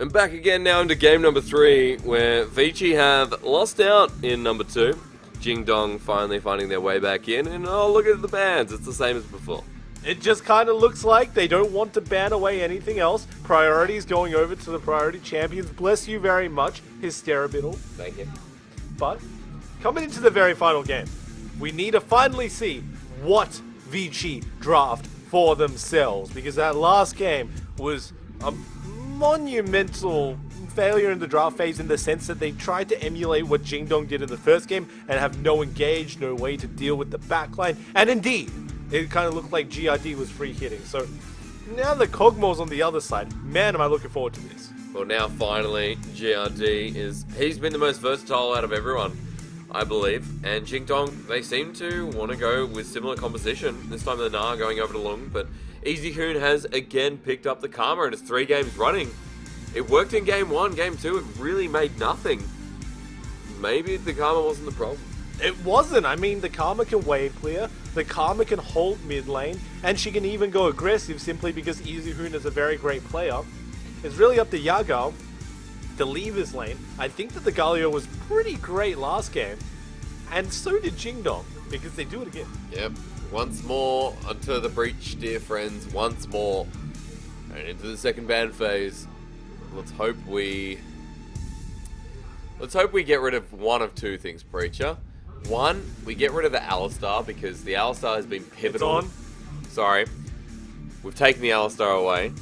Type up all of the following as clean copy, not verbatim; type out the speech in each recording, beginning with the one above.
And back again now into game number 3, where Vici have lost out in number 2. Jingdong finally finding their way back in, and oh, look at the bans, it's the same as before. It just kind of looks like they don't want to ban away anything else. Priorities going over to the priority champions. Bless you very much, Hysteribiddle. Thank you. But, coming into the very final game, we need to finally see what Vici draft for themselves, because that last game was a monumental failure in the draft phase in the sense that they tried to emulate what Jingdong did in the first game and have no engage, no way to deal with the backline, and indeed, it kind of looked like GRD was free hitting. So now that Kog'Maw's on the other side, man, am I looking forward to this. Well, now finally, GRD he's been the most versatile out of everyone, I believe. And Jingdong, they seem to want to go with similar composition. This time the Na going over to Lung, but Easy Hoon has again picked up the Karma, and it's 3 games running. It worked in game 1, game 2, it really made nothing. Maybe the Karma wasn't the problem. It wasn't. I mean, the Karma can wave clear, the Karma can hold mid lane, and she can even go aggressive simply because Easy Hoon is a very great player. It's really up to Yagao to leave his lane. I think that the Galio was pretty great last game, and so did Jingdong, because they do it again. Yep. Once more onto the breach, dear friends. Once more. And into the second ban phase. Let's hope we get rid of one of 2 things, Preacher. One, we get rid of the Alistar, because the Alistar has been pivotal. It's on. Sorry. We've taken the Alistar away.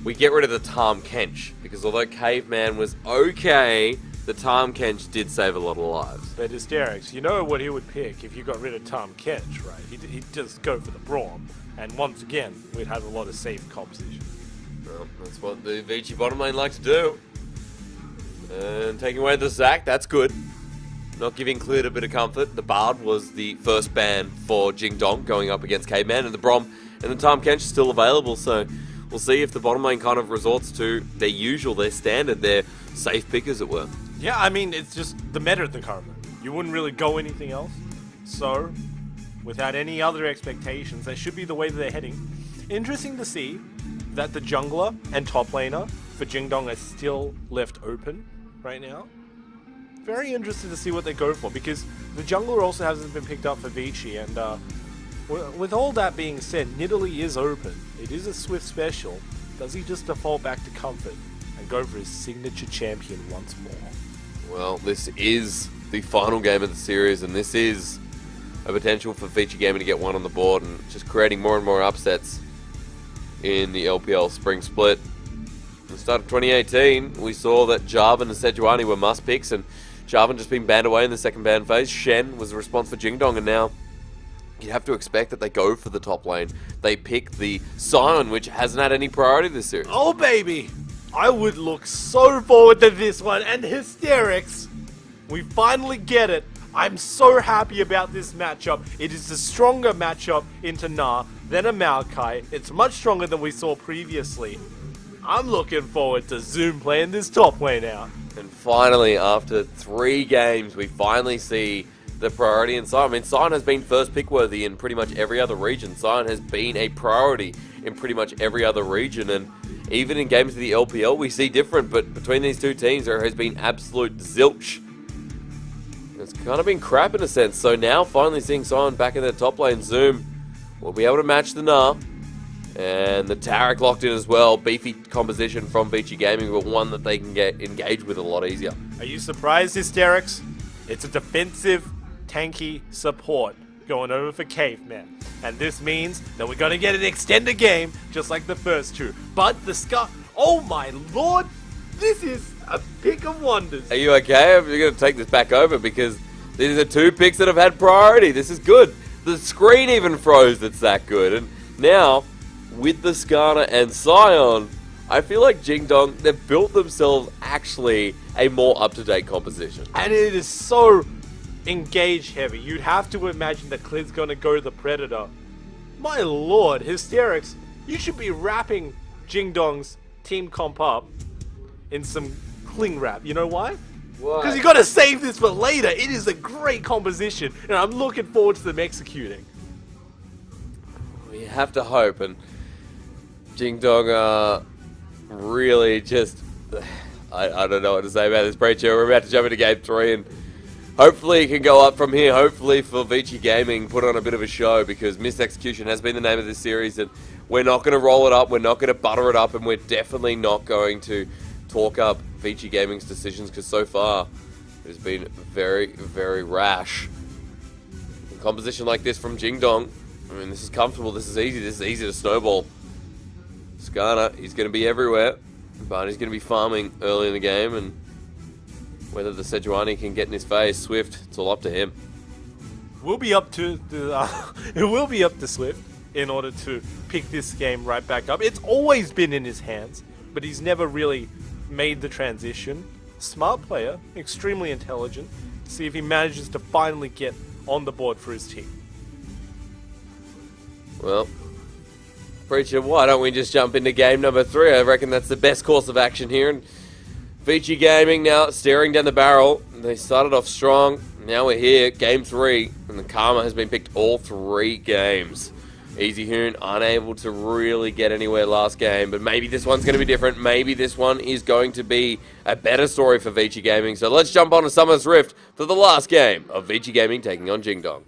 We get rid of the Tahm Kench, because although Caveman was okay, the Tahm Kench did save a lot of lives. But Hysterics, you know what he would pick if you got rid of Tahm Kench, right? He'd just go for the Braum, and once again, we'd have a lot of safe composition. Well, that's what the Vici bottom lane like to do. And taking away the Zac, that's good. Not giving Cleared a bit of comfort. The Bard was the first ban for Jingdong going up against Caveman, and the Braum and the Tahm Kench is still available, so we'll see if the bottom lane kind of resorts to their usual, their standard, their safe pick, as it were. Yeah, I mean, it's just the meta at the current moment. You wouldn't really go anything else. So, without any other expectations, that should be the way that they're heading. Interesting to see that the jungler and top laner for Jingdong are still left open right now. Very interested to see what they go for, because the jungler also hasn't been picked up for Vici, and with all that being said, Nidalee is open. It is a Swift special. Does he just default back to Comfort and go for his signature champion once more? Well, this is the final game of the series, and this is a potential for Vici Gaming to get one on the board, and just creating more and more upsets in the LPL Spring Split. At the start of 2018, we saw that Jarvan and Sejuani were must picks, and Jarvan just been banned away in the second ban phase. Shen was the response for Jingdong, and now you have to expect that they go for the top lane. They pick the Sion, which hasn't had any priority this series. Oh, baby! I would look so forward to this one, and Hysterics! We finally get it. I'm so happy about this matchup. It is a stronger matchup into Na than a Maokai. It's much stronger than we saw previously. I'm looking forward to Zoom playing this top lane out. And finally, after 3 games, we finally see the priority in Sion. I mean, Sion has been first pick worthy in pretty much every other region. Sion has been a priority in pretty much every other region, and even in games of the LPL, we see different, but between these 2 teams, there has been absolute zilch. It's kind of been crap in a sense, so now finally seeing Sion back in the top lane, Zoom will be able to match the Na, and the Taric locked in as well. Beefy composition from Vici Gaming, but one that they can get engaged with a lot easier. Are you surprised, Hysterics? It's a defensive, tanky support going over for Caveman. And this means that we're going to get an extended game, just like the first 2. But the Scar... Oh my lord! This is a pick of wonders. Are you okay? I'm going to take this back over, because these are 2 picks that have had priority. This is good. The screen even froze. It's that good. And now, with the Skarner and Sion, I feel like Jingdong, they've built themselves actually a more up-to-date composition. And it is so engage heavy. You'd have to imagine that Clid's going to go to the Predator. My lord, Hysterics, you should be wrapping Jingdong's team comp up in some cling wrap. You know why? Because you got to save this for later. It is a great composition, and I'm looking forward to them executing. We have to hope, and Jingdong are really just I don't know what to say about this, Preacher. We're about to jump into Game 3, and hopefully it can go up from here. Hopefully for Vici Gaming, put on a bit of a show, because missed execution has been the name of this series, and we're not going to roll it up, we're not going to butter it up, and we're definitely not going to talk up Vici Gaming's decisions, because so far it has been very, very rash. A composition like this from Jingdong, I mean, this is comfortable, this is easy to snowball. Skarner, he's going to be everywhere, but he's going to be farming early in the game, and whether the Sejuani can get in his face, Swift, it's all up to him. Will be up to it will be up to Swift in order to pick this game right back up. It's always been in his hands, but he's never really made the transition. Smart player, extremely intelligent. See if he manages to finally get on the board for his team. Well, Preacher, why don't we just jump into game number 3? I reckon that's the best course of action here. And Vici Gaming now staring down the barrel. They started off strong. Now we're here, game 3, and the Karma has been picked all 3 games. Easy Hoon unable to really get anywhere last game, but maybe this one's going to be different. Maybe this one is going to be a better story for Vici Gaming. So let's jump on to Summer's Rift for the last game of Vici Gaming taking on Jingdong.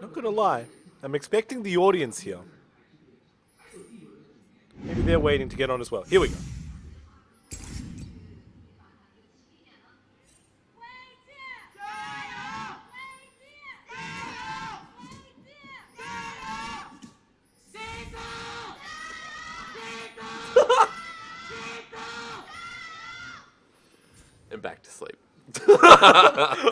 Not gonna lie, I'm expecting the audience here. Maybe they're waiting to get on as well. Here we go. And back to sleep. I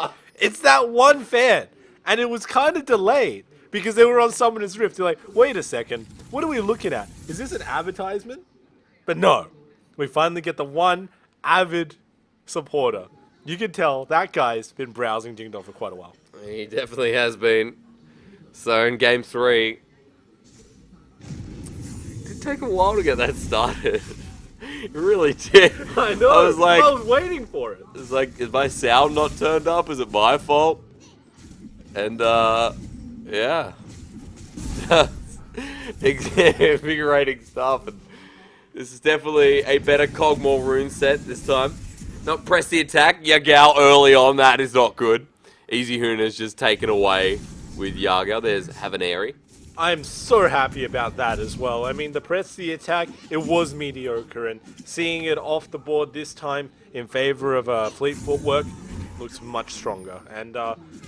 mean, it's that one fan, and it was kind of delayed because they were on Summoner's Rift. They're like, wait a second, what are we looking at? Is this an advertisement? But no, we finally get the one avid supporter. You can tell that guy's been browsing Jingdong for quite a while. He definitely has been. So in game 3, it did take a while to get that started. It really did. I know. I was waiting for it. It's like, is my sound not turned up? Is it my fault? And, yeah. Invigorating stuff. And this is definitely a better Cogmore rune set this time. Not press the attack. Yagao early on. That is not good. Easy Hoon has just taken away with Yagao. There's Havaneri. I'm so happy about that as well. I mean, the press the attack, it was mediocre, and seeing it off the board this time in favor of Fleet Footwork looks much stronger. And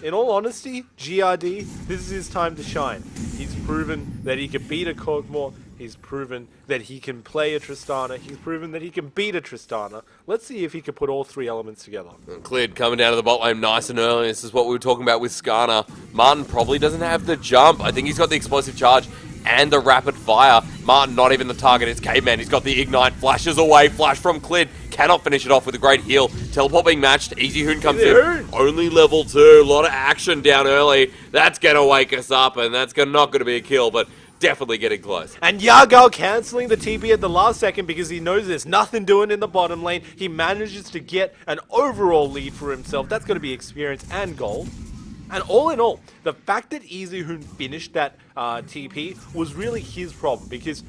in all honesty, GRD, this is his time to shine. He's proven that he can beat a Cogmore. He's proven that he can play a Tristana. He's proven that he can beat a Tristana. Let's see if he can put all 3 elements together. Cleared coming down to the bot lane nice and early. This is what we were talking about with Skarner. Martin probably doesn't have the jump. I think he's got the explosive charge and the rapid fire. Martin not even the target. It's Caveman. He's got the ignite. Flashes away. Flash from Clid. Cannot finish it off with a great heal. Teleport being matched. Easy Hoon comes in. Only level 2. A lot of action down early. That's going to wake us up, and that's not going to be a kill, but definitely getting close. And Yagao cancelling the TP at the last second because he knows there's nothing doing in the bottom lane. He manages to get an overall lead for himself. That's going to be experience and gold. And all in all, the fact that Izuhun finished that TP was really his problem, because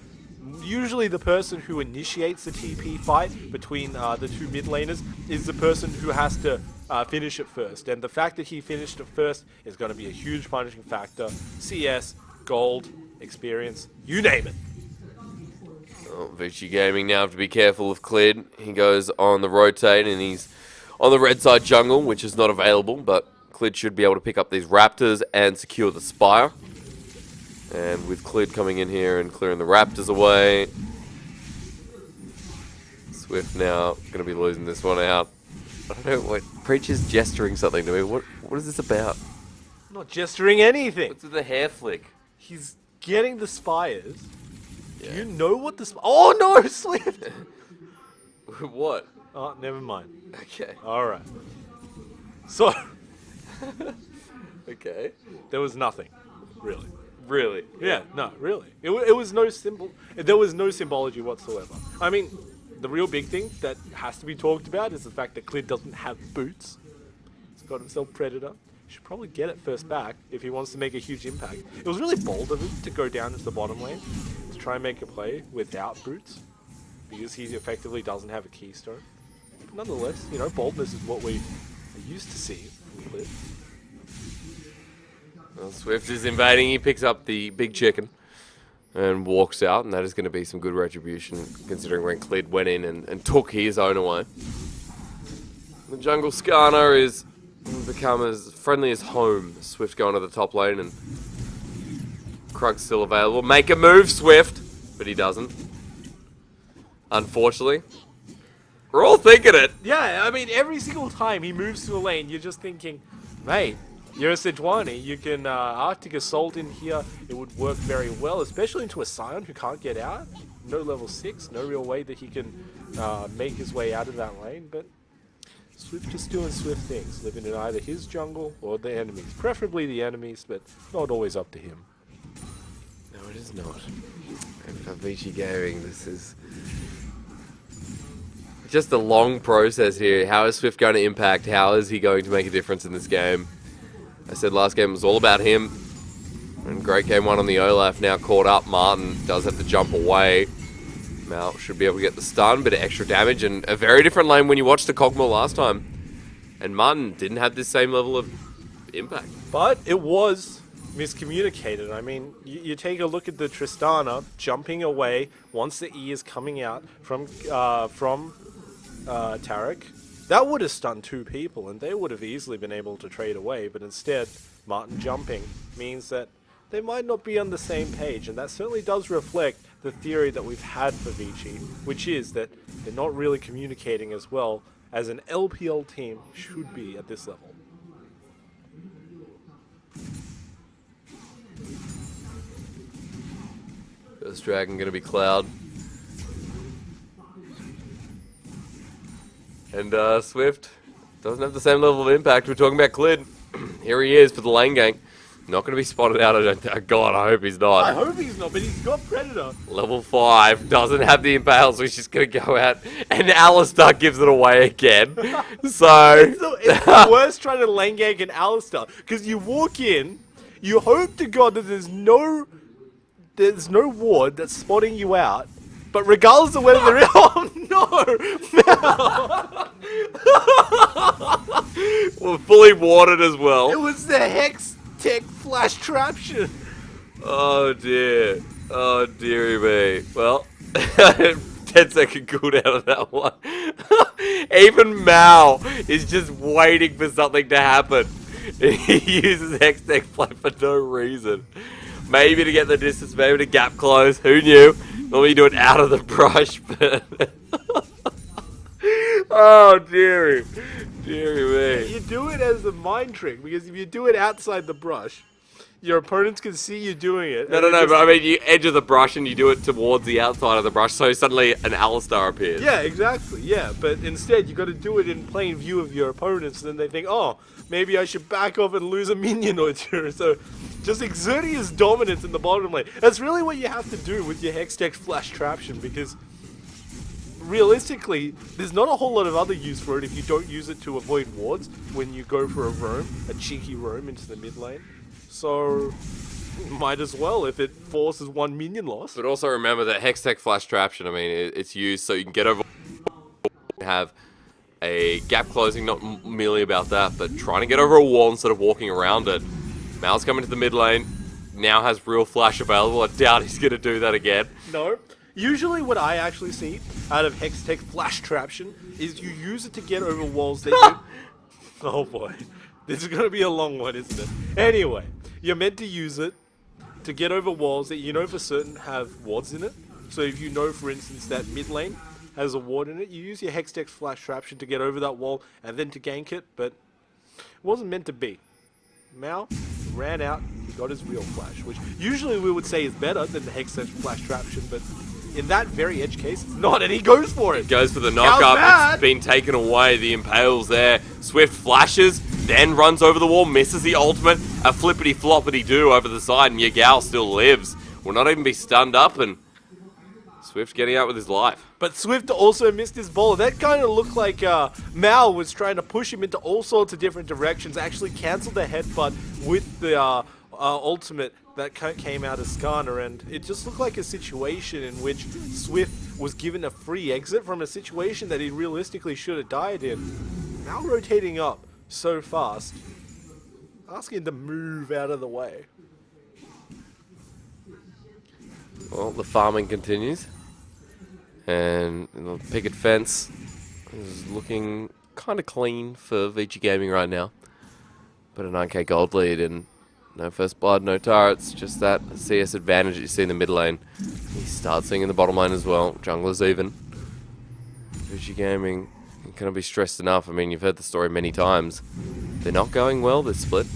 usually the person who initiates the TP fight between the 2 mid laners is the person who has to finish it first. And the fact that he finished it first is going to be a huge punishing factor. CS, gold, experience, you name it. Oh, Vici Gaming now have to be careful of Clid. He goes on the rotate and he's on the red side jungle, which is not available, but Clid should be able to pick up these Raptors and secure the Spire. And with Clid coming in here and clearing the Raptors away, Swift now going to be losing this one out. I don't know what, Preacher's gesturing something to me. What is this about? I'm not gesturing anything. What's with the hair flick? He's getting the Spires. Yeah. Do you know what the Oh no, Swift! What? Oh, never mind. Okay. Alright. So, Okay. there was nothing, really. Really? Yeah, no, really. It was no symbol. There was no symbology whatsoever. I mean, the real big thing that has to be talked about is the fact that Clid doesn't have boots. He's got himself Predator. He should probably get it first back if he wants to make a huge impact. It was really bold of him to go down into the bottom lane to try and make a play without boots, because he effectively doesn't have a keystone. But nonetheless, you know, boldness is what we are used to see from Clid. Well, Swift is invading. He picks up the big chicken and walks out, and that is going to be some good retribution considering when Clid went in and took his own away. The jungle Skarner is become as friendly as home. Swift going to the top lane, and Krug's still available. Make a move, Swift! But he doesn't. Unfortunately. We're all thinking it. Yeah, I mean, every single time he moves to a lane, you're just thinking, mate, you're a Sejuani. You can Arctic Assault in here. It would work very well, especially into a Scion who can't get out. No level 6, no real way that he can make his way out of that lane. But Swift just doing Swift things, living in either his jungle or the enemies. Preferably the enemies, but not always up to him. No, it is not. And for Vici Gaming, this is just a long process here. How is Swift going to impact? How is he going to make a difference in this game? I said last game was all about him. And great game one on the Olaf, now caught up. Martin does have to jump away. Mal should be able to get the stun, bit of extra damage, and a very different lane when you watched the Kog'Maw last time. And Martin didn't have this same level of impact. But it was miscommunicated. I mean, you take a look at the Tristana jumping away once the E is coming out from Tarek. That would have stunned 2 people, and they would have easily been able to trade away, but instead, Martin jumping means that they might not be on the same page, and that certainly does reflect the theory that we've had for Vici, which is that they're not really communicating as well as an LPL team should be at this level. First dragon going to be Cloud. And Swift doesn't have the same level of impact. We're talking about Clid. Here he is for the lane gang. Not going to be spotted out, I don't think. God, I hope he's not. I hope he's not, but he's got Predator. Level 5, doesn't have the impale, so he's just going to go out. And Alistar gives it away again. So... it's the worst trying to lane gang an Alistar. Because you walk in, you hope to God that there's no ward that's spotting you out. But regardless of whether there is... Oh, no! We're fully watered as well. It was the Hex Tech Flash Traption. Oh, dear. Oh, dearie me. Well, 10-second cooldown on that one. Even Mao is just waiting for something to happen. He uses Hex Tech Flash for no reason. Maybe to get the distance, maybe to gap close. Who knew? Normally you do it out of the brush, but... oh, dearie. Dearie me. You do it as a mind trick, because if you do it outside the brush, your opponents can see you doing it. No, but I mean, you edge of the brush and you do it towards the outside of the brush, so suddenly an Alistar appears. Yeah, exactly, yeah. But instead, you got to do it in plain view of your opponents, and then they think, oh, maybe I should back off and lose a minion or 2. So, just exerting his dominance in the bottom lane. That's really what you have to do with your Hextech Flash Traption, because realistically, there's not a whole lot of other use for it if you don't use it to avoid wards when you go for a roam, a cheeky roam into the mid lane. So, might as well if it forces 1 minion loss. But also remember that Hextech Flash Traption, I mean, it's used so you can get over, have a gap closing, not merely about that, but trying to get over a wall instead of walking around it. Mal's coming to the mid lane, now has real flash available. I doubt he's going to do that again. No. Usually what I actually see out of Hextech Flash Traption is you use it to get over walls that you... Oh boy. This is going to be a long one, isn't it? Anyway, you're meant to use it to get over walls that you know for certain have wards in it. So if you know, for instance, that mid lane has a ward in it, you use your Hextech Flash Traption to get over that wall and then to gank it, but it wasn't meant to be. Mao ran out, he got his real flash, which usually we would say is better than the Hextech Flash Traption, but in that very edge case, it's not, and he goes for it. Goes for the knockup, it's been taken away, the impale's there. Swift flashes, then runs over the wall, misses the ultimate, a flippity-floppity-do over the side, and Yagao still lives. Will not even be stunned up, and Swift getting out with his life. But Swift also missed his ball. That kind of looked like Mal was trying to push him into all sorts of different directions. Actually cancelled the headbutt with the ultimate that came out of Skarner, and it just looked like a situation in which Swift was given a free exit from a situation that he realistically should have died in. Mal rotating up so fast, asking him to move out of the way. Well, the farming continues. And the picket fence is looking kind of clean for VG Gaming right now. But a 9k gold lead and no first blood, no turrets, just that CS advantage that you see in the mid lane. You start seeing in the bottom lane as well. Jungler's even. VG Gaming can be stressed enough. I mean, you've heard the story many times. They're not going well this split.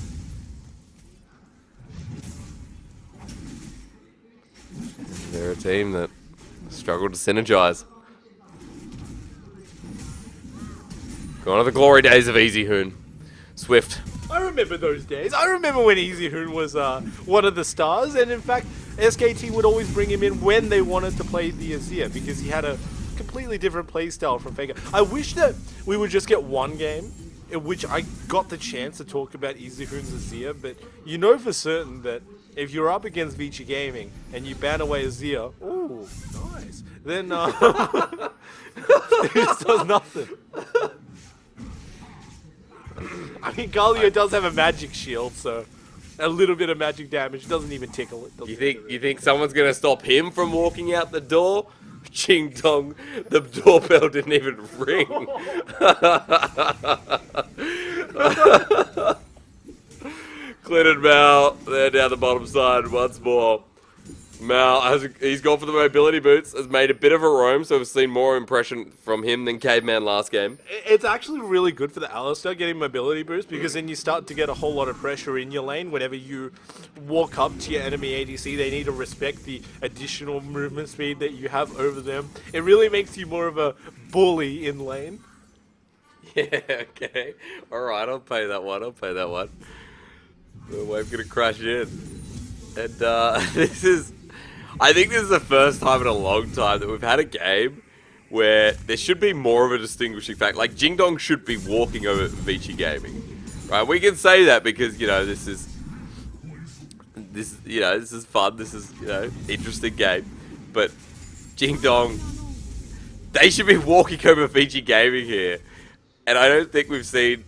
They're a team that struggled to synergize. Gone are the glory days of Easy Hoon. Swift. I remember those days. I remember when Easy Hoon was one of the stars, and in fact, SKT would always bring him in when they wanted to play the Azir because he had a completely different playstyle from Faker. I wish that we would just get one game in which I got the chance to talk about Easy Hoon's Azir, but you know for certain that if you're up against Vici Gaming and you ban away Azir, ooh, nice, then it just does nothing. I mean, Galio does have a magic shield, so a little bit of magic damage doesn't even tickle it. You think someone's gonna stop him from walking out the door? Ching dong, the doorbell didn't even ring. Clinton Mal, they're down the bottom side once more. Mal, he's gone for the mobility boots, has made a bit of a roam, so we've seen more impression from him than Caveman last game. It's actually really good for the Alistar getting mobility boost, because then you start to get a whole lot of pressure in your lane. Whenever you walk up to your enemy ADC, they need to respect the additional movement speed that you have over them. It really makes you more of a bully in lane. Yeah, okay. Alright, I'll pay that one, The wave gonna crash in. And I think this is the first time in a long time that we've had a game where there should be more of a distinguishing fact. Like, Jingdong should be walking over Vici Gaming. Right? We can say that because, you know, this is fun, this is, you know, interesting game. But Jingdong, they should be walking over Vici Gaming here. And I don't think we've seen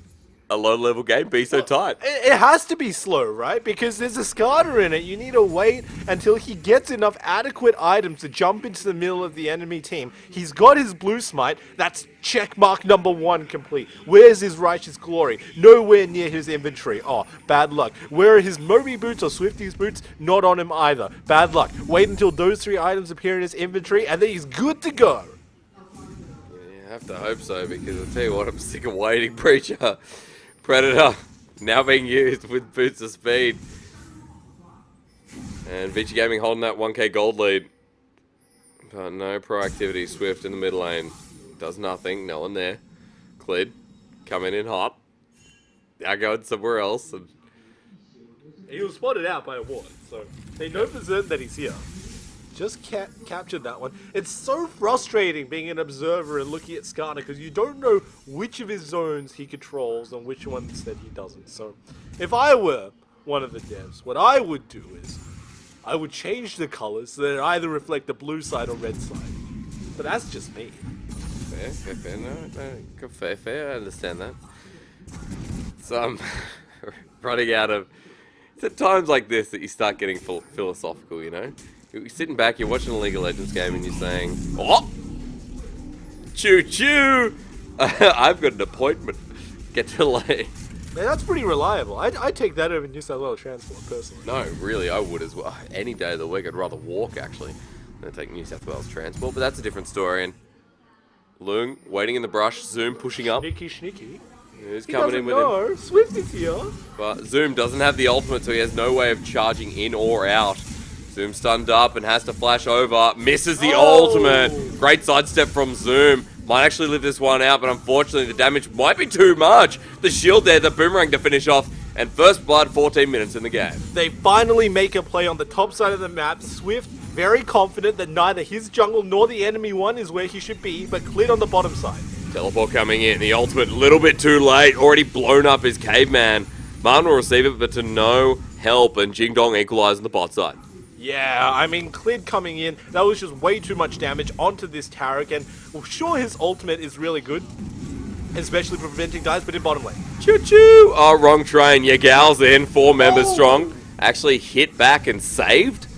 a low-level game be so tight. It has to be slow, right? Because there's a Skarner in it. You need to wait until he gets enough adequate items to jump into the middle of the enemy team. He's got his blue smite. That's check mark number 1 complete. Where's his righteous glory? Nowhere near his inventory. Oh, bad luck. Where are his Moby boots or Swifty's boots? Not on him either. Bad luck. Wait until those 3 items appear in his inventory, and then he's good to go. Yeah, I have to hope so, because I'll tell you what, I'm sick of waiting, Preacher. Predator now being used with boots of speed. And Vici Gaming holding that 1k gold lead. But no proactivity. Swift in the mid lane. Does nothing. No one there. Clid coming in hot. Now going somewhere else. And he was spotted out by a ward, so they know for certain that he's here. Just captured that one. It's so frustrating being an observer and looking at Skarner because you don't know which of his zones he controls and which ones that he doesn't. So if I were one of the devs, what I would do is I would change the colors so that it either reflect the blue side or red side. But that's just me. Fair. No, fair. I understand that. So I'm running out of... It's at times like this that you start getting philosophical, you know? You're sitting back, you're watching a League of Legends game and you're saying, oh! Choo-choo! I've got an appointment. Get to the lane. Man, that's pretty reliable. I'd take that over New South Wales Transport, personally. No, really, I would as well. Any day of the week, I'd rather walk, actually, than take New South Wales Transport. But that's a different story. And Leung, waiting in the brush. Zoom pushing up. Sneaky. Who's coming in with him? Swift is here. But Zoom doesn't have the ultimate, so he has no way of charging in or out. Zoom stunned up and has to flash over. Misses the ultimate. Great sidestep from Zoom. Might actually live this one out, but unfortunately the damage might be too much. The shield there, the boomerang to finish off. And first blood, 14 minutes in the game. They finally make a play on the top side of the map. Swift very confident that neither his jungle nor the enemy one is where he should be, but Clid on the bottom side. Teleport coming in. The ultimate a little bit too late. Already blown up his caveman. Martin will receive it, but to no help, and Jingdong equalizing the bot side. Yeah, I mean, Clid coming in, that was just way too much damage onto this Taric, and well, sure, his ultimate is really good, especially preventing dives, but in bottom lane. Choo-choo! Oh, wrong train. Yagal's in, 4 members strong. Actually hit back and saved.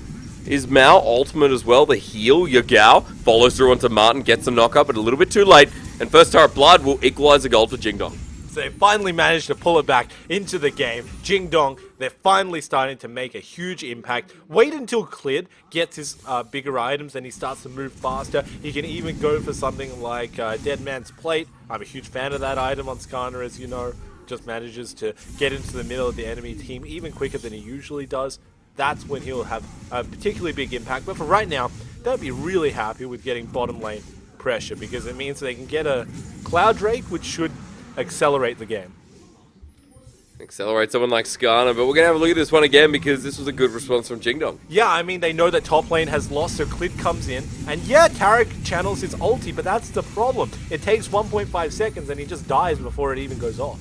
Is Mao ultimate as well, the heal. Yagal follows through onto Martin, gets the knockup, but a little bit too late. And first turret blood will equalize the gold for Jingdong. So they finally managed to pull it back into the game. Jingdong, they're finally starting to make a huge impact. Wait until Clid gets his bigger items and he starts to move faster. He can even go for something like Dead Man's Plate. I'm a huge fan of that item on Skarner, as you know. Just manages to get into the middle of the enemy team even quicker than he usually does. That's when he'll have a particularly big impact. But for right now, they'll be really happy with getting bottom lane pressure because it means they can get a Cloud Drake, which should accelerate the game. Accelerate someone like Skarner, but we're going to have a look at this one again because this was a good response from Jingdong. Yeah, I mean, they know that top lane has lost, so Clid comes in. And yeah, Taric channels his ulti, but that's the problem. It takes 1.5 seconds and he just dies before it even goes off.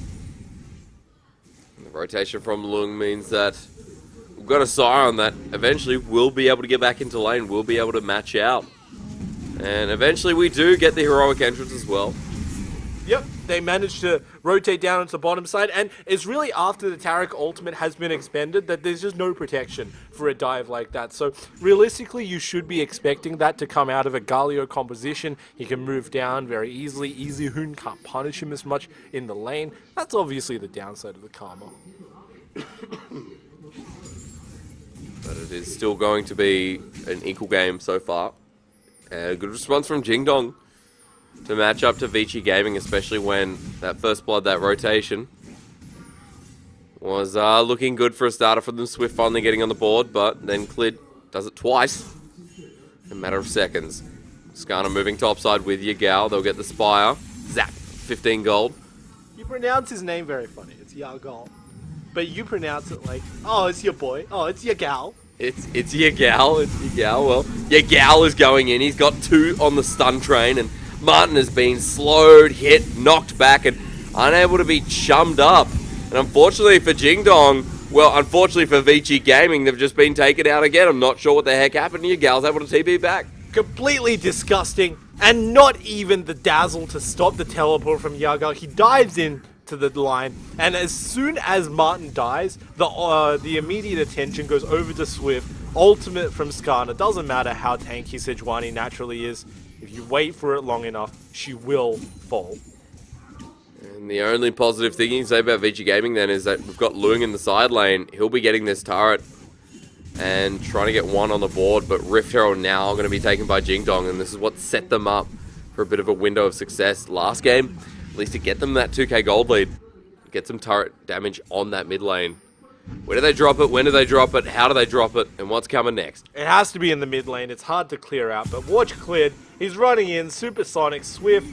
The rotation from Lung means that we've got a Sion that eventually will be able to get back into lane, will be able to match out. And eventually we do get the heroic entrance as well. Yep, they managed to rotate down onto the bottom side, and it's really after the Taric ultimate has been expended that there's just no protection for a dive like that. So realistically, you should be expecting that to come out of a Galio composition. He can move down very easily. Easy Hoon can't punish him as much in the lane. That's obviously the downside of the Karma. But it is still going to be an equal game so far. A good response from Jingdong to match up to Vici Gaming, especially when that first blood, that rotation, was looking good for a starter for them. Swift finally getting on the board, but then Clid does it twice in a matter of seconds. Skarner moving topside with Yagal. They'll get the Spire. Zap, 15 gold. You pronounce his name very funny. It's Yagal. But you pronounce it like, oh, it's your boy. Oh, it's Yagal. It's Yagal. It's Yagal. Well, Yagal is going in. He's got 2 on the stun train, and Martin has been slowed, hit, knocked back, and unable to be chummed up. And unfortunately for Jingdong, well, unfortunately for Vici Gaming, they've just been taken out again. I'm not sure what the heck happened. Yagal's able to TP back. Completely disgusting, and not even the dazzle to stop the teleport from Yagal. He dives in to the line, and as soon as Martin dies, the immediate attention goes over to Swift. Ultimate from Skarner. Doesn't matter how tanky Sejuani naturally is. If you wait for it long enough, she will fall. And the only positive thing you can say about Vici Gaming then is that we've got Lung in the side lane. He'll be getting this turret and trying to get one on the board, but Rift Herald now going to be taken by Jingdong, and this is what set them up for a bit of a window of success last game, at least to get them that 2k gold lead, get some turret damage on that mid lane. Where do they drop it? When do they drop it? How do they drop it? And what's coming next? It has to be in the mid lane. It's hard to clear out, but watch Clid. He's running in, supersonic, Swift.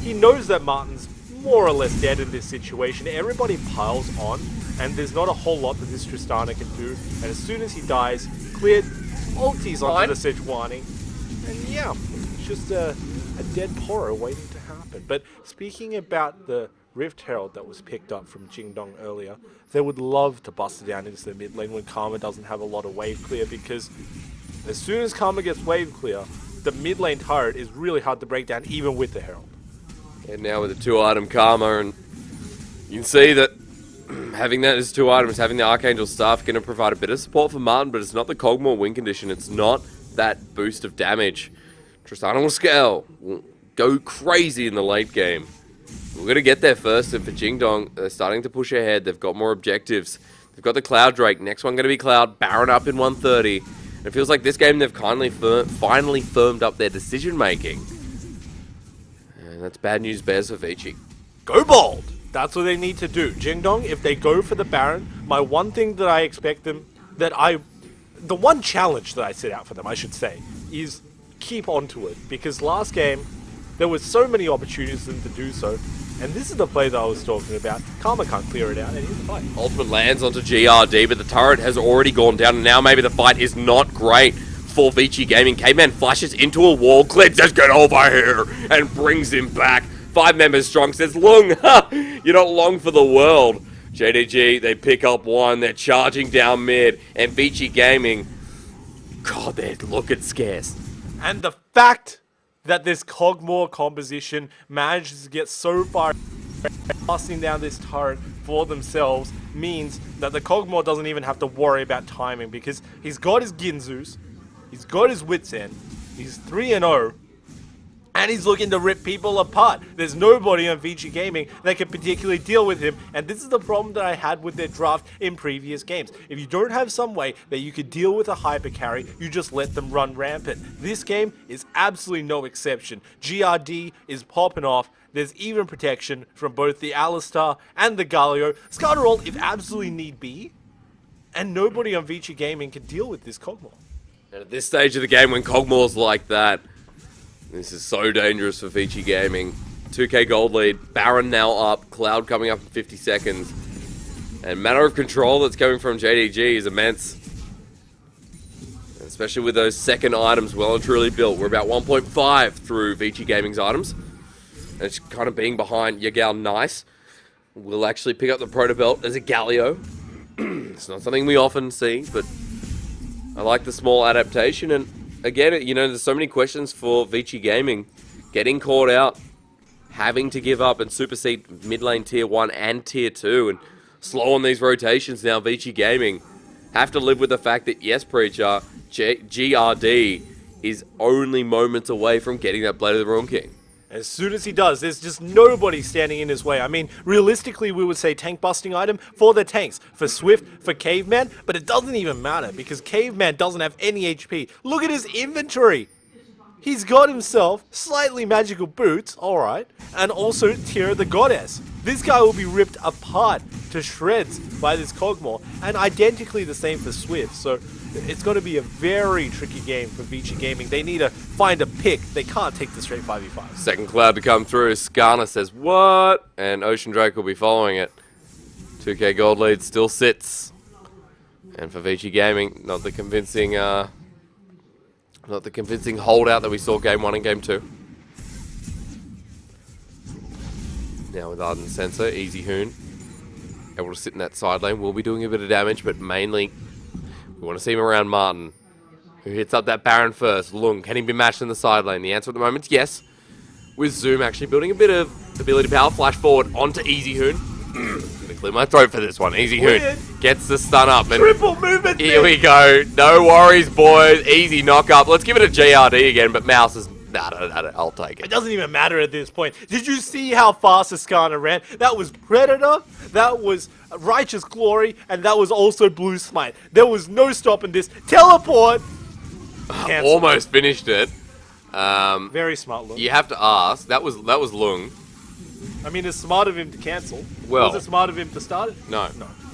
He knows that Martin's more or less dead in this situation. Everybody piles on, and there's not a whole lot that this Tristana can do. And as soon as he dies, Clid ultis onto the Sejuani. And yeah, it's just a dead horror waiting to happen. But speaking about the Rift Herald that was picked up from Jingdong earlier, they would love to bust it down into the mid lane when Karma doesn't have a lot of wave clear, because as soon as Karma gets wave clear, the mid lane turret is really hard to break down even with the Herald. And now with the 2-item Karma, and you can see that having that as 2 items, having the Archangel Staff, going to provide a bit of support for Martin, but it's not the Cogmore win condition. It's not that boost of damage. Tristana will scale, will go crazy in the late game. We're going to get there first, and for Jingdong, they're starting to push ahead. They've got more objectives. They've got the Cloud Drake. Next one going to be Cloud. Baron up in 130. And it feels like this game they've finally firmed up their decision-making. And that's bad news bears for Vici. Go bold! That's what they need to do. Jingdong, if they go for the Baron, my one thing that I expect them, the one challenge that I set out for them, I should say, is keep onto it. Because last game, there were so many opportunities for them to do so. And this is the play that I was talking about. Karma can't clear it out, and here's the fight. Ultimate lands onto GRD, but the turret has already gone down, and now maybe the fight is not great for Vici Gaming. Caveman flashes into a wall. Clid says, get over here, and brings him back. 5 members strong, says, Lung, ha, you're not long for the world. JDG, they pick up one. They're charging down mid. And Vici Gaming, God, they're looking scarce. And the fact that this Cogmore composition manages to get so far passing down this turret for themselves means that the Cogmore doesn't even have to worry about timing, because he's got his Ginzus, he's got his Wits End, he's 3-0, and he's looking to rip people apart. There's nobody on Vici Gaming that can particularly deal with him, and this is the problem that I had with their draft in previous games. If you don't have some way that you could deal with a hyper carry, you just let them run rampant. This game is absolutely no exception. GRD is popping off. There's even protection from both the Alistar and the Galio. Skarnerol if absolutely need be, and nobody on Vici Gaming can deal with this Cogmore. And at this stage of the game, when Cogmore's like that, this is so dangerous for Vici Gaming. 2k gold lead, Baron now up, Cloud coming up in 50 seconds. And matter of control that's coming from JDG is immense. Especially with those second items well and truly built. We're about 1.5 through Vici Gaming's items. And it's kind of being behind Yagao Nice. We'll actually pick up the Proto Belt as a Galio. It's not something we often see, but I like the small adaptation. And again, you know, there's so many questions for Vici Gaming. Getting caught out, having to give up and supersede mid lane tier 1 and tier 2, and slow on these rotations now. Vici Gaming have to live with the fact that, yes, Preacher, GRD is only moments away from getting that Blade of the Ruin King. As soon as he does, there's just nobody standing in his way. I mean, realistically, we would say tank busting item for the tanks, for Swift, for Caveman, but it doesn't even matter because Caveman doesn't have any HP. Look at his inventory. He's got himself slightly magical boots, alright, and also Tira the Goddess. This guy will be ripped apart to shreds by this Cogmore, and identically the same for Swift, so it's going to be a very tricky game for Vici Gaming. They need to find a pick. They can't take the straight 5v5. Second Cloud to come through. Skarner says, what? And Ocean Drake will be following it. 2k gold lead still sits. And for Vici Gaming, not the convincing holdout that we saw game 1 and game 2. Now with Arden Sensor, Easy Hoon able to sit in that side lane. Will be doing a bit of damage, but mainly we want to see him around Martin, who hits up that Baron first. Lung, can he be matched in the side lane? The answer at the moment is yes. With Zoom actually building a bit of ability power. Flash forward onto Easy Hoon. Gonna clear my throat for this one. Easy Hoon gets the stun up. And triple movement. Here we go. No worries, boys. Easy knock up. Let's give it a JRD again, but Mouse is... Nah, I'll take it. It doesn't even matter at this point. Did you see how fast Skarner ran? That was Predator, that was Righteous Glory, and that was also Blue Smite. There was no stopping this. Teleport! Cancel. Almost finished it. Very smart Lung. You have to ask. That was Lung. I mean, it's smart of him to cancel. Well, was it smart of him to start it? No,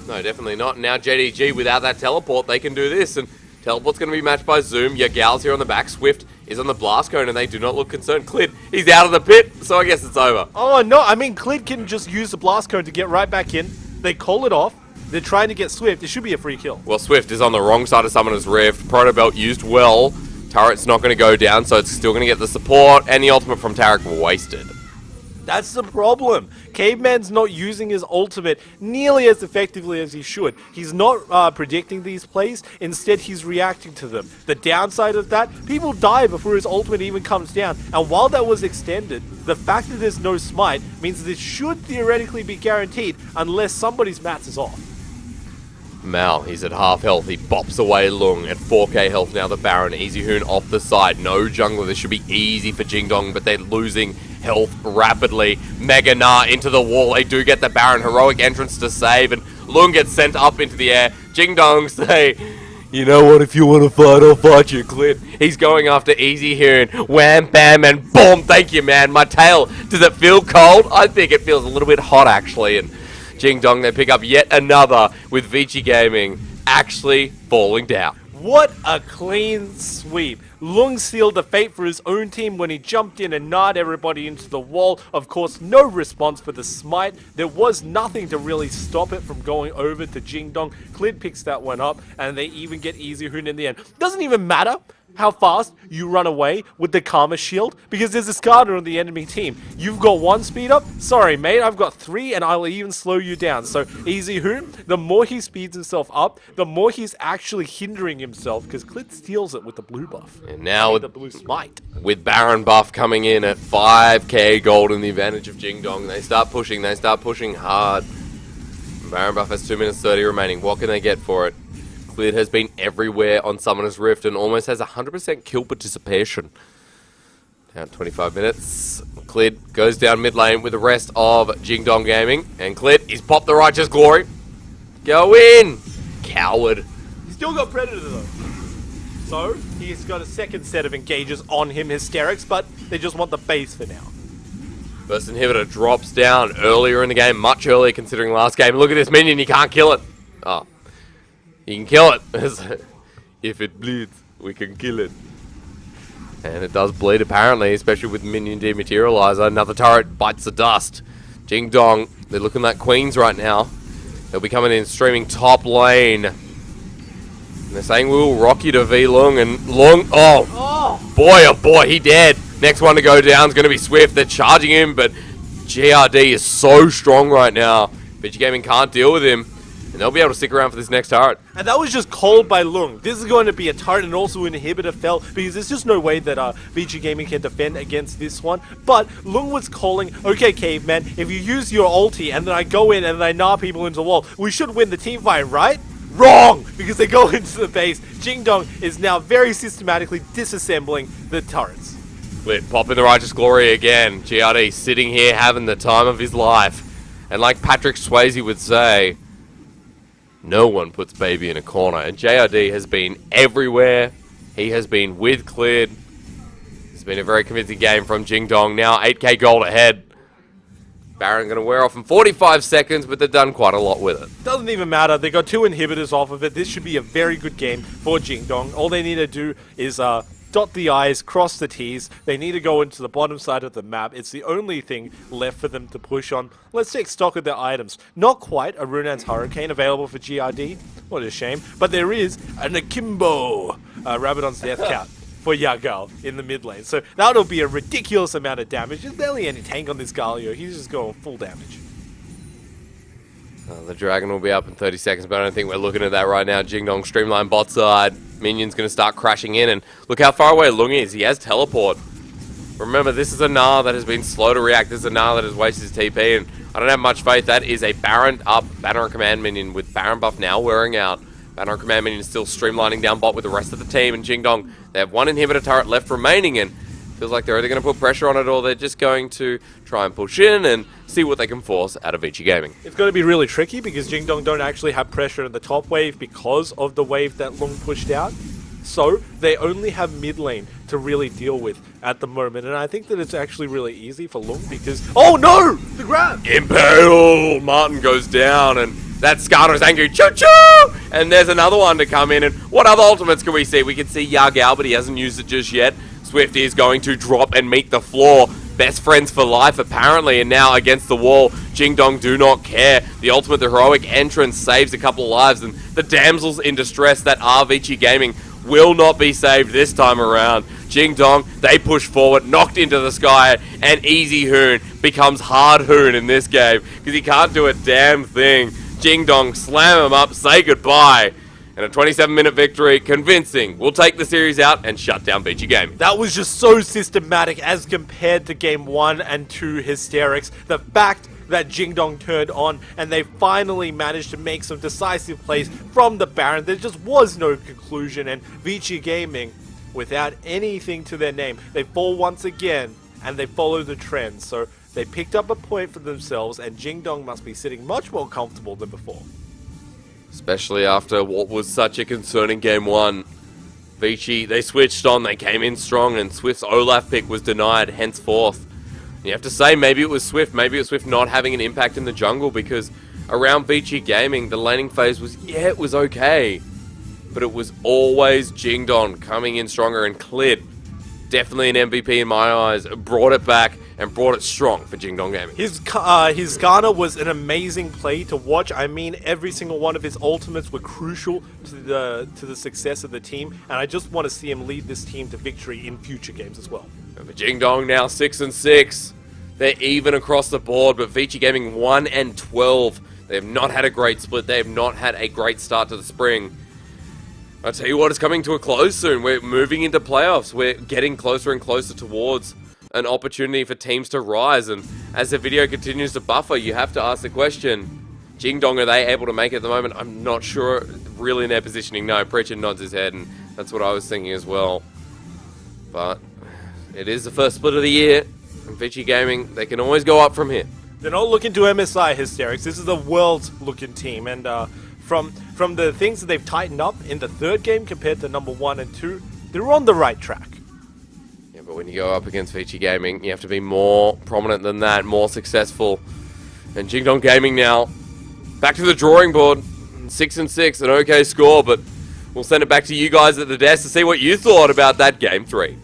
definitely not. Now JDG, without that teleport, they can do this, and teleport's going to be matched by Zoom. Yagal's here on the back. Swift is on the blast cone, and they do not look concerned. Clid, he's out of the pit, so I guess it's over. Oh, no. I mean, Clid can just use the blast cone to get right back in. They call it off. They're trying to get Swift. It should be a free kill. Well, Swift is on the wrong side of Summoner's Rift. Proto Belt used well. Turret's not going to go down, so it's still going to get the support, and the ultimate from Tarek wasted. That's the problem. Caveman's not using his ultimate nearly as effectively as he should. He's not predicting these plays. Instead, he's reacting to them. The downside of that, people die before his ultimate even comes down. And while that was extended, the fact that there's no smite means this should theoretically be guaranteed unless somebody's mats is off. Mal, he's at half health. He bops away Lung at 4k health now. The Baron, Easy Hoon off the side. No jungler. This should be easy for Jingdong, but they're losing health rapidly. Mega Na into the wall. They do get the Baron. Heroic entrance to save, and Lung gets sent up into the air. Jingdong say, you know what, if you want to fight, I'll fight you, Clint. He's going after Easy Hoon. Wham, bam, and boom. Thank you, man. My tail, does it feel cold? I think it feels a little bit hot, actually, and Jingdong, they pick up yet another with Vici Gaming actually falling down. What a clean sweep. Lung sealed the fate for his own team when he jumped in and gnawed everybody into the wall. Of course, no response for the smite. There was nothing to really stop it from going over to Jingdong. Clid picks that one up, and they even get Easy Hoon in the end. Doesn't even matter, how fast you run away with the Karma Shield, because there's a Skarner on the enemy team. You've got 1 speed up? Sorry, mate, I've got 3, and I'll even slow you down. So, Easy Hoon, the more he speeds himself up, the more he's actually hindering himself, because Clit steals it with the blue buff. And now the blue smite. With Baron buff coming in at 5k gold and the advantage of Jingdong, they start pushing hard. Baron buff has 2 minutes 30 remaining. What can they get for it? Clit has been everywhere on Summoner's Rift and almost has 100% kill participation. Down 25 minutes. Clit goes down mid lane with the rest of Jingdong Gaming. And Clit, he's popped the Righteous Glory. Go in! Coward. He's still got Predator though. So, he's got a second set of engages on him, Hysterics, but they just want the base for now. First inhibitor drops down earlier in the game, much earlier considering last game. Look at this minion, you can't kill it. Oh. You can kill it. If it bleeds, we can kill it. And it does bleed apparently, especially with minion dematerializer. Another turret bites the dust. Jingdong, they're looking like queens right now. They'll be coming in streaming top lane. And they're saying we will rock you to V Lung, and Lung, oh boy, he dead. Next one to go down is going to be Swift. They're charging him, but GRD is so strong right now. VG Gaming can't deal with him. And they'll be able to stick around for this next turret. And that was just called by Lung. This is going to be a turret and also an inhibitor fell, because there's just no way that VG Gaming can defend against this one. But Lung was calling, okay, Caveman, if you use your ulti and then I go in and I gnaw people into the wall, we should win the team fight, right? Wrong! Because they go into the base. Jingdong is now very systematically disassembling the turrets. Clit popping the Righteous Glory again. GRD sitting here having the time of his life. And like Patrick Swayze would say, no one puts baby in a corner. And JRD has been everywhere. He has been with Clit. It's been a very convincing game from Jingdong. Now 8k gold ahead. Baron going to wear off in 45 seconds, but they've done quite a lot with it. Doesn't even matter. They got 2 inhibitors off of it. This should be a very good game for Jingdong. All they need to do is dot the I's, cross the T's. They need to go into the bottom side of the map. It's the only thing left for them to push on. Let's take stock of their items. Not quite a Runan's Hurricane available for GRD. What a shame. But there is an Akimbo, Rabadon's Death Count for Yagal in the mid lane. So that'll be a ridiculous amount of damage. There's barely any tank on this Galio. He's just going full damage. The Dragon will be up in 30 seconds, but I don't think we're looking at that right now. Jingdong streamline bot side. Minion's going to start crashing in, and look how far away Lung is. He has teleport. Remember, this is a Gnar that has been slow to react. This is a Gnar that has wasted his TP, and I don't have much faith. That is a Baron up, Banner and Command minion with Baron buff now wearing out. Banner and Command minion is still streamlining down bot with the rest of the team, and Jingdong, they have 1 inhibitor turret left remaining, and feels like they're either going to put pressure on it or they're just going to try and push in and see what they can force out of VG Gaming. It's going to be really tricky because Jingdong don't actually have pressure in the top wave because of the wave that Lung pushed out. So they only have mid lane to really deal with at the moment. And I think that it's actually really easy for Lung because... Oh no! The grab! Impale! Martin goes down and that Skarner's angry. Choo-choo! And there's another one to come in. And what other ultimates can we see? We can see Yagal, but he hasn't used it just yet. Swift is going to drop and meet the floor. Best friends for life, apparently, and now against the wall. Jingdong do not care. The ultimate, the heroic entrance saves a couple of lives, and the damsels in distress that are Vici Gaming will not be saved this time around. Jingdong, they push forward, knocked into the sky, and Easy Hoon becomes Hard Hoon in this game, because he can't do a damn thing. Jingdong slam him up, say goodbye. And a 27-minute victory, convincing. We'll take the series out and shut down VG Gaming. That was just so systematic as compared to game 1 and 2 Hysterics. The fact that Jingdong turned on and they finally managed to make some decisive plays from the Baron. There just was no conclusion, and VG Gaming, without anything to their name, they fall once again and they follow the trend. So they picked up a point for themselves, and Jingdong must be sitting much more comfortable than before. Especially after what was such a concerning game 1. Vici, they switched on, they came in strong, and Swift's Olaf pick was denied henceforth. You have to say, maybe it was Swift not having an impact in the jungle, because around Vici Gaming, the laning phase was, yeah, it was okay. But it was always Jingdong coming in stronger, and Clit, definitely an MVP in my eyes, brought it back and brought it strong for Jingdong Gaming. His Garner was an amazing play to watch. I mean, every single one of his ultimates were crucial to the success of the team, and I just want to see him lead this team to victory in future games as well. And for Jingdong now 6-6. They're even across the board, but Vici Gaming 1-12. They have not had a great split. They have not had a great start to the spring. I'll tell you what, it's coming to a close soon. We're moving into playoffs. We're getting closer and closer towards an opportunity for teams to rise. And as the video continues to buffer, you have to ask the question, Jingdong, are they able to make it at the moment? I'm not sure really in their positioning. No, Preacher nods his head, and that's what I was thinking as well. But it is the first split of the year. And Vici Gaming, they can always go up from here. They're not looking to MSI hysterics. This is a world-looking team, and from the things that they've tightened up in the third game compared to number 1 and 2, they're on the right track. Yeah, but when you go up against Vici Gaming, you have to be more prominent than that, more successful. And Jingdong Gaming now back to the drawing board, 6-6, an okay score, but we'll send it back to you guys at the desk to see what you thought about that game 3.